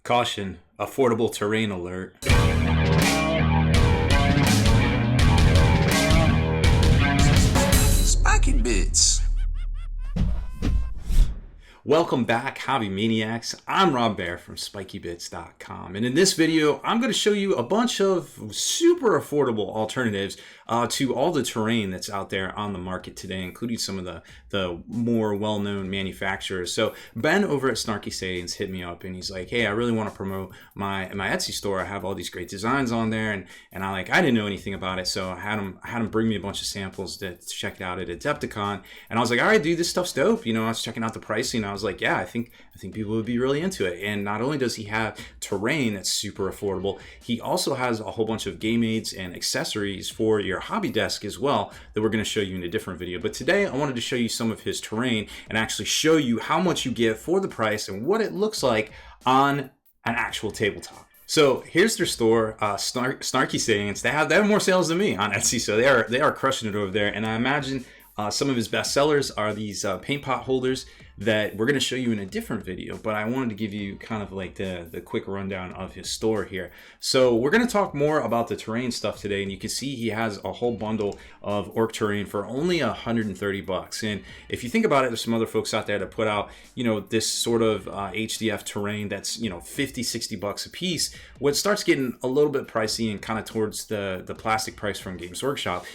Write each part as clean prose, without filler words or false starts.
Caution, affordable terrain alert. Spiky Bits. Welcome back, Hobby Maniacs. I'm Rob Bear from SpikyBits.com, and in this video, I'm going to show you a bunch of super affordable alternatives to all the terrain that's out there on the market today, including some of the more well-known manufacturers. So Ben over at SnarkySayings hit me up, and he's like, "Hey, I really want to promote my Etsy store. I have all these great designs on there, and I didn't know anything about it, so I had him bring me a bunch of samples to check it out at Adepticon, and I was like, all right, dude, this stuff's dope. You know, I was checking out the pricing. I was like, yeah, I think people would be really into it. And not only does he have terrain that's super affordable, he also has a whole bunch of game aids and accessories for your hobby desk as well that we're going to show you in a different video. But today I wanted to show you some of his terrain and actually show you how much you get for the price and what it looks like on an actual tabletop. So here's their store, SnarkySayings. They have more sales than me on Etsy, so they are crushing it over there. And I imagine some of his best sellers are these paint pot holders that we're going to show you in a different video, but I wanted to give you kind of like the quick rundown of his store here. So we're going to talk more about the terrain stuff today, and you can see he has a whole bundle of orc terrain for only $130. And if you think about it, there's some other folks out there that put out, you know, this sort of HDF terrain that's, you know, $50-$60 a piece. What starts getting a little bit pricey and kind of towards the plastic price from Games Workshop,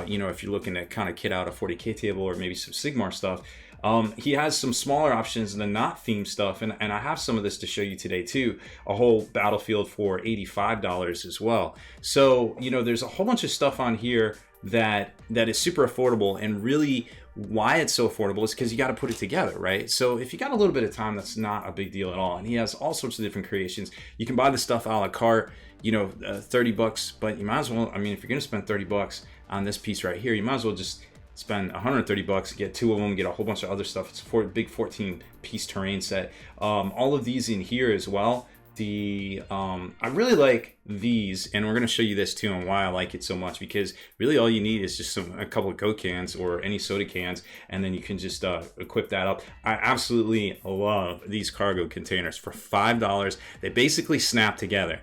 you know, if you're looking to kind of kit out a 40k table or maybe some Sigmar stuff. He has some smaller options than not themed stuff, and I have some of this to show you today too. A whole battlefield for $85 as well. So, you know, there's a whole bunch of stuff on here that is super affordable, and really why it's so affordable is because you got to put it together, right? So if you got a little bit of time, that's not a big deal at all. And he has all sorts of different creations. You can buy the stuff a la carte, you know, $30, but you might as well, I mean, if you're going to spend $30 on this piece right here, you might as well just spend $130, get two of them, get a whole bunch of other stuff. It's a big 14-piece terrain set. All of these in here as well. I really like these, and we're going to show you this too and why I like it so much, because really all you need is just a couple of Coke cans or any soda cans, and then you can just equip that up. I absolutely love these cargo containers for $5. They basically snap together.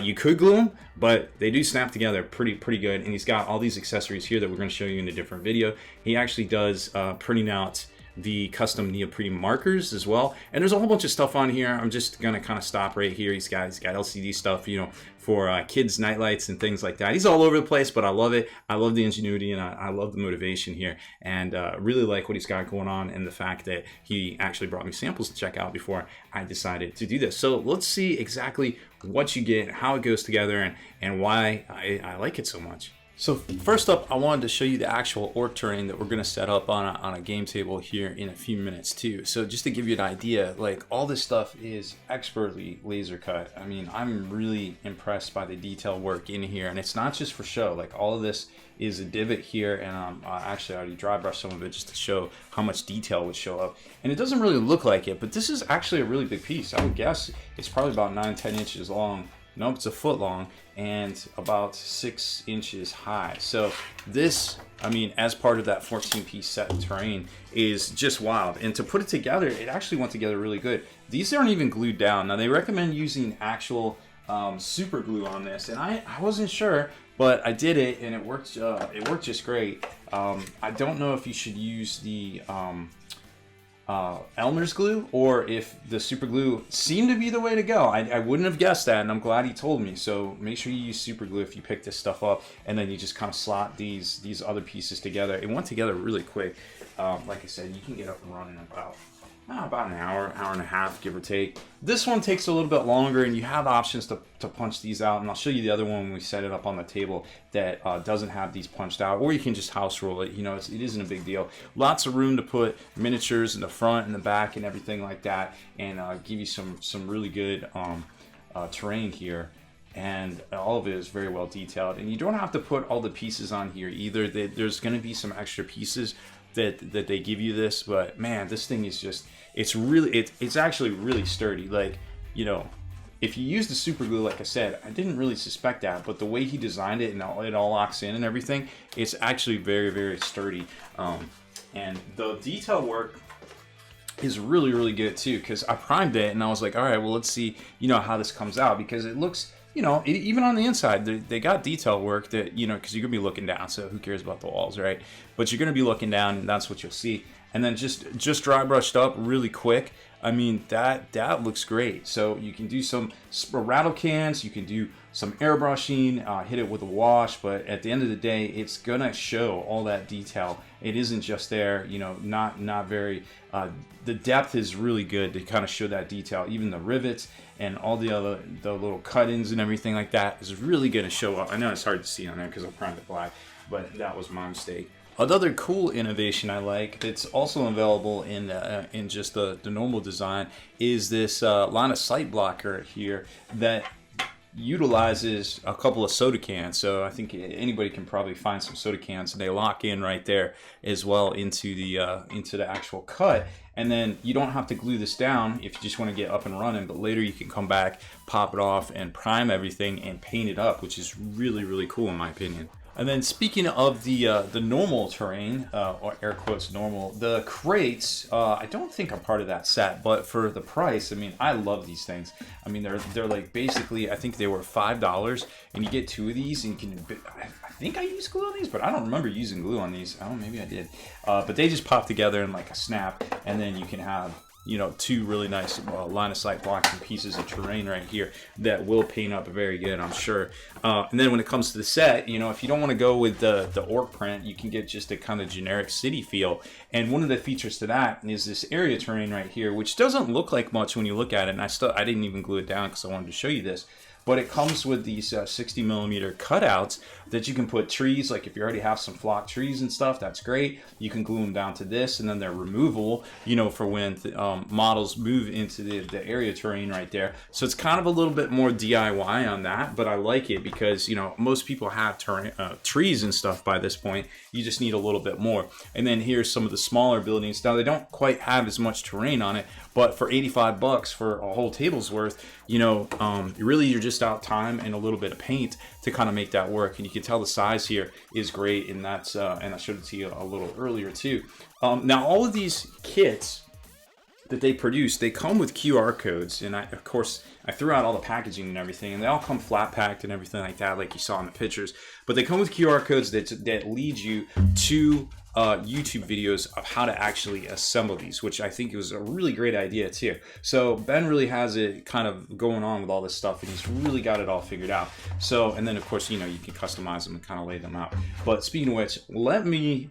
You could glue them, but they do snap together pretty good. And he's got all these accessories here that we're going to show you in a different video. He actually does printing out the custom neoprene markers as well, and there's a whole bunch of stuff on here. I'm just gonna kind of stop right here. He's got LCD stuff, you know, for kids nightlights and things like that. He's all over the place, but I love it. I love the ingenuity, and I love the motivation here, and really like what he's got going on, and the fact that he actually brought me samples to check out before I decided to do this. So let's see exactly what you get, how it goes together, and why I like it so much. So first up, I wanted to show you the actual orc terrain that we're going to set up on a game table here in a few minutes too. So just to give you an idea, like all this stuff is expertly laser cut. I mean, I'm really impressed by the detail work in here, and it's not just for show. Like all of this is a divot here, and actually I already dry brushed some of it just to show how much detail would show up. And it doesn't really look like it, but this is actually a really big piece. I would guess it's probably about 9-10 inches long. Nope, it's a foot long and about 6 inches high. So this, I mean, as part of that 14-piece set of terrain is just wild. And to put it together, it actually went together really good. These aren't even glued down. Now they recommend using actual super glue on this, and I wasn't sure, but I did it and it worked just great. I don't know if you should use the Elmer's glue, or if the super glue seemed to be the way to go. I wouldn't have guessed that, and I'm glad he told me. So make sure you use super glue if you pick this stuff up, and then you just kind of slot these other pieces together. It went together really quick. Like I said, you can get up and running in about an hour and a half, give or take. This one takes a little bit longer, and you have options to punch these out, and I'll show you the other one when we set it up on the table that doesn't have these punched out, or you can just house roll it. You know, it isn't a big deal. Lots of room to put miniatures in the front and the back and everything like that, and give you some really good terrain here. And all of it is very well detailed, and you don't have to put all the pieces on here either. There's going to be some extra pieces that they give you this, but man, this thing is just, it's actually really sturdy. Like, you know, if you use the super glue, like I said, I didn't really suspect that, but the way he designed it and it all locks in and everything, it's actually very sturdy. And the detail work is really, really good too, because I primed it and I was like, all right, well, let's see, you know, how this comes out, because it looks, you know, even on the inside, they got detail work that, you know, because you're gonna be looking down, so who cares about the walls, right? But you're gonna be looking down, and that's what you'll see. And then just dry brushed up really quick. I mean, that looks great. So you can do some rattle cans, you can do some airbrushing, hit it with a wash, but at the end of the day, it's gonna show all that detail. It isn't just there, you know, not very, the depth is really good to kind of show that detail. Even the rivets and all the little cut-ins and everything like that is really gonna show up. I know it's hard to see on there because I primed it black, but that was my mistake. Another cool innovation I like that's also available in just the normal design is this line of sight blocker here that utilizes a couple of soda cans. So I think anybody can probably find some soda cans, and they lock in right there as well into the actual cut. And then you don't have to glue this down if you just want to get up and running, but later you can come back, pop it off, and prime everything and paint it up, which is really, really cool in my opinion. And then speaking of the normal terrain, or air quotes normal, the crates, I don't think I'm part of that set, but for the price, I mean, I love these things. I mean, they're like basically, I think they were $5, and you get 2 of these, and you can, I think I used glue on these, but I don't remember using glue on these. Oh, maybe I did. But they just pop together in like a snap, and then you can have, you know, 2 really nice line of sight blocking pieces of terrain right here that will paint up very good, I'm sure. And then when it comes to the set, you know, if you don't want to go with the orc print, you can get just a kind of generic city feel. And one of the features to that is this area terrain right here, which doesn't look like much when you look at it. And I didn't even glue it down because I wanted to show you this. But it comes with these 60mm cutouts that you can put trees, like if you already have some flock trees and stuff, that's great. You can glue them down to this, and then they're removable, you know, for when models move into the area terrain right there. So it's kind of a little bit more DIY on that, but I like it because, you know, most people have trees and stuff by this point. You just need a little bit more. And then here's some of the smaller buildings. Now, they don't quite have as much terrain on it, but for $85 for a whole table's worth, you know, really you're just out time and a little bit of paint to kind of make that work. And you can tell the size here is great, and that's and I showed it to you a little earlier too. Now, all of these kits that they produce, they come with QR codes, and of course I threw out all the packaging and everything, and they all come flat packed and everything like that, like you saw in the pictures. But they come with QR codes that lead you to YouTube videos of how to actually assemble these, which I think was a really great idea too. So Ben really has it kind of going on with all this stuff, and he's really got it all figured out. So, and then of course, you know, you can customize them and kind of lay them out. But speaking of which, let me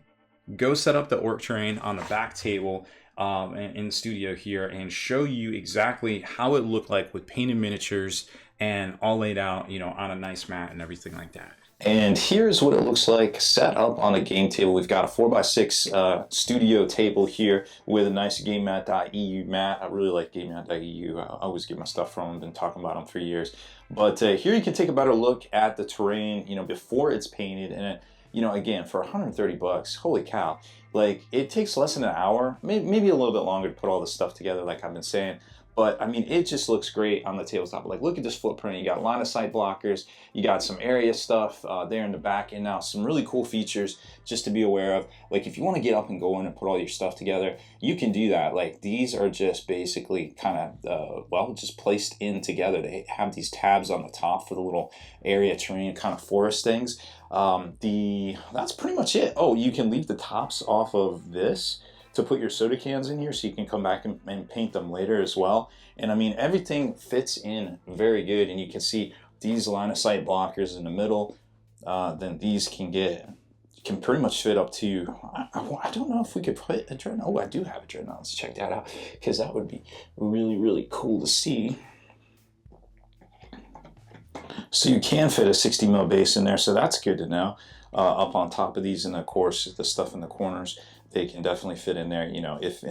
go set up the orc terrain on the back table in the studio here and show you exactly how it looked like with painted miniatures and all laid out, you know, on a nice mat and everything like that. And here's what it looks like set up on a game table. We've got a 4x6 studio table here with a nice GameMat.eu mat. I really like GameMat.eu. I always get my stuff from them. Been talking about them for years. But here you can take a better look at the terrain, you know, before it's painted. And you know, again, for 130 bucks, holy cow! Like, it takes less than an hour, maybe a little bit longer to put all this stuff together, like I've been saying. But I mean, it just looks great on the tabletop. Like, look at this footprint. You got line of sight blockers. You got some area stuff there in the back, and now some really cool features just to be aware of. Like, if you want to get up and go in and put all your stuff together, you can do that. Like, these are just basically kind of well, just placed in together. They have these tabs on the top for the little area terrain kind of forest things. That's pretty much it. Oh, you can leave the tops off of this to put your soda cans in here, so you can come back and paint them later as well. And I mean, everything fits in very good, and you can see these line of sight blockers in the middle. Then these can pretty much fit up to, I don't know if we could put a dreadnought. Oh, I do have a dreadnought. Let's check that out, because that would be really, really cool to see. So you can fit a 60mm base in there, so that's good to know. Up on top of these, and of course the stuff in the corners, they can definitely fit in there. You know, if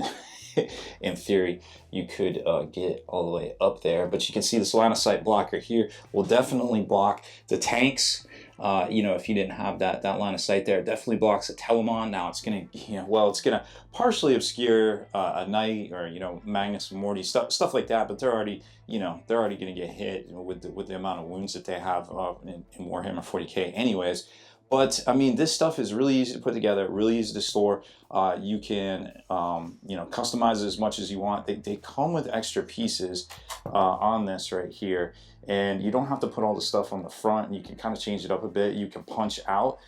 in theory you could get all the way up there. But you can see this line of sight blocker here will definitely block the tanks. You know, if you didn't have that line of sight there, it definitely blocks a Telemon. Now it's gonna, you know, well, it's gonna partially obscure a Knight, or, you know, Magnus and Morty, stuff like that. But they're already, you know, they're already gonna get hit with the amount of wounds that they have in Warhammer 40k anyways. But I mean, this stuff is really easy to put together, really easy to store. You can, customize it as much as you want. They come with extra pieces on this right here, and you don't have to put all the stuff on the front. You can kind of change it up a bit. You can punch out.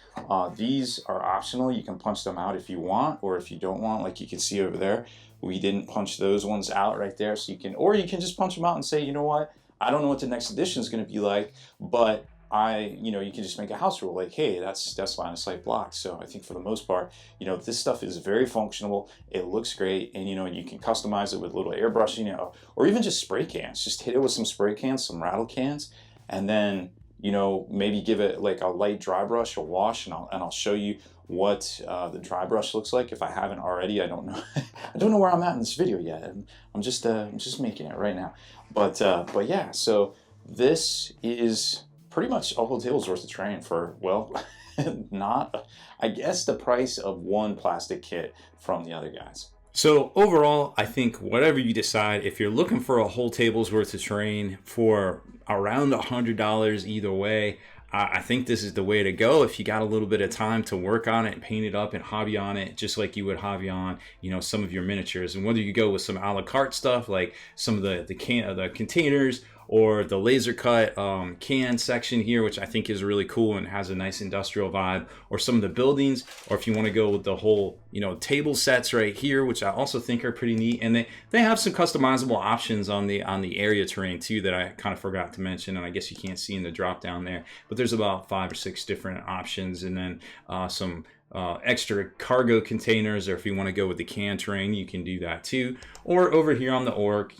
These are optional. You can punch them out if you want, or if you don't want, like you can see over there. We didn't punch those ones out right there, so you can, or you can just punch them out and say, you know what, I don't know what the next edition is going to be like, but you can just make a house rule like, hey, that's line of sight blocked. So I think for the most part, this stuff is very functional. It looks great, and you can customize it with little airbrushing, or even just spray cans. Just hit it with some spray cans, some rattle cans, and then maybe give it like a light dry brush, a wash, and I'll show you what the dry brush looks like if I haven't already. I don't know. I don't know where I'm at in this video yet. I'm just making it right now. But yeah, so this is pretty much a whole table's worth of terrain for, well, not, I guess, the price of one plastic kit from the other guys. So overall, I think whatever you decide, if you're looking for a whole table's worth of terrain for around $100 either way, I think this is the way to go. If you got a little bit of time to work on it and paint it up and hobby on it, just like you would hobby on, some of your miniatures. And whether you go with some a la carte stuff, like some of the containers, or the laser cut can section here, which I think is really cool and has a nice industrial vibe, or some of the buildings, or if you want to go with the whole, table sets right here, which I also think are pretty neat. And they have some customizable options on the area terrain too that I kind of forgot to mention, and I guess you can't see in the drop down there, but there's about 5 or 6 different options, and then some extra cargo containers, or if you want to go with the can terrain, you can do that too. Or over here on the orc,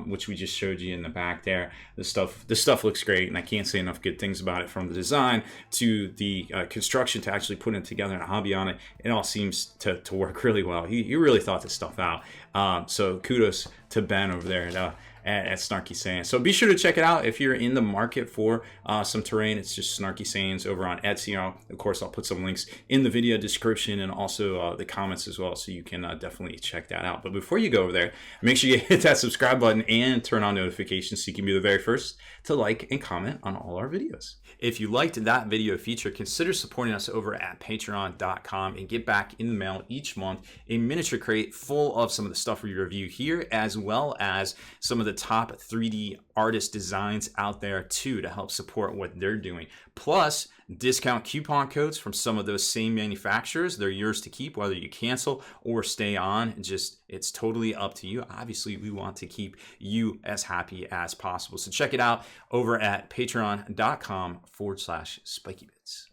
which we just showed you in the back there, this stuff looks great, and I can't say enough good things about it. From the design to the construction to actually putting it together and a hobby on it, it all seems to work really well. He really thought this stuff out. So kudos to Ben over there at SnarkySayings. So be sure to check it out if you're in the market for some terrain. It's just SnarkySayings over on Etsy. Of course, I'll put some links in the video description and also the comments as well, so you can definitely check that out. But before you go over there, make sure you hit that subscribe button and turn on notifications so you can be the very first to like and comment on all our videos. If you liked that video feature, consider supporting us over at Patron.com and get back in the mail each month a miniature crate full of some of the stuff we review here, as well as some of the top 3D artist designs out there too, to help support what they're doing. Plus, discount coupon codes from some of those same manufacturers. They're yours to keep, whether you cancel or stay on. It's totally up to you. Obviously, we want to keep you as happy as possible. So check it out over at patreon.com/spikybits.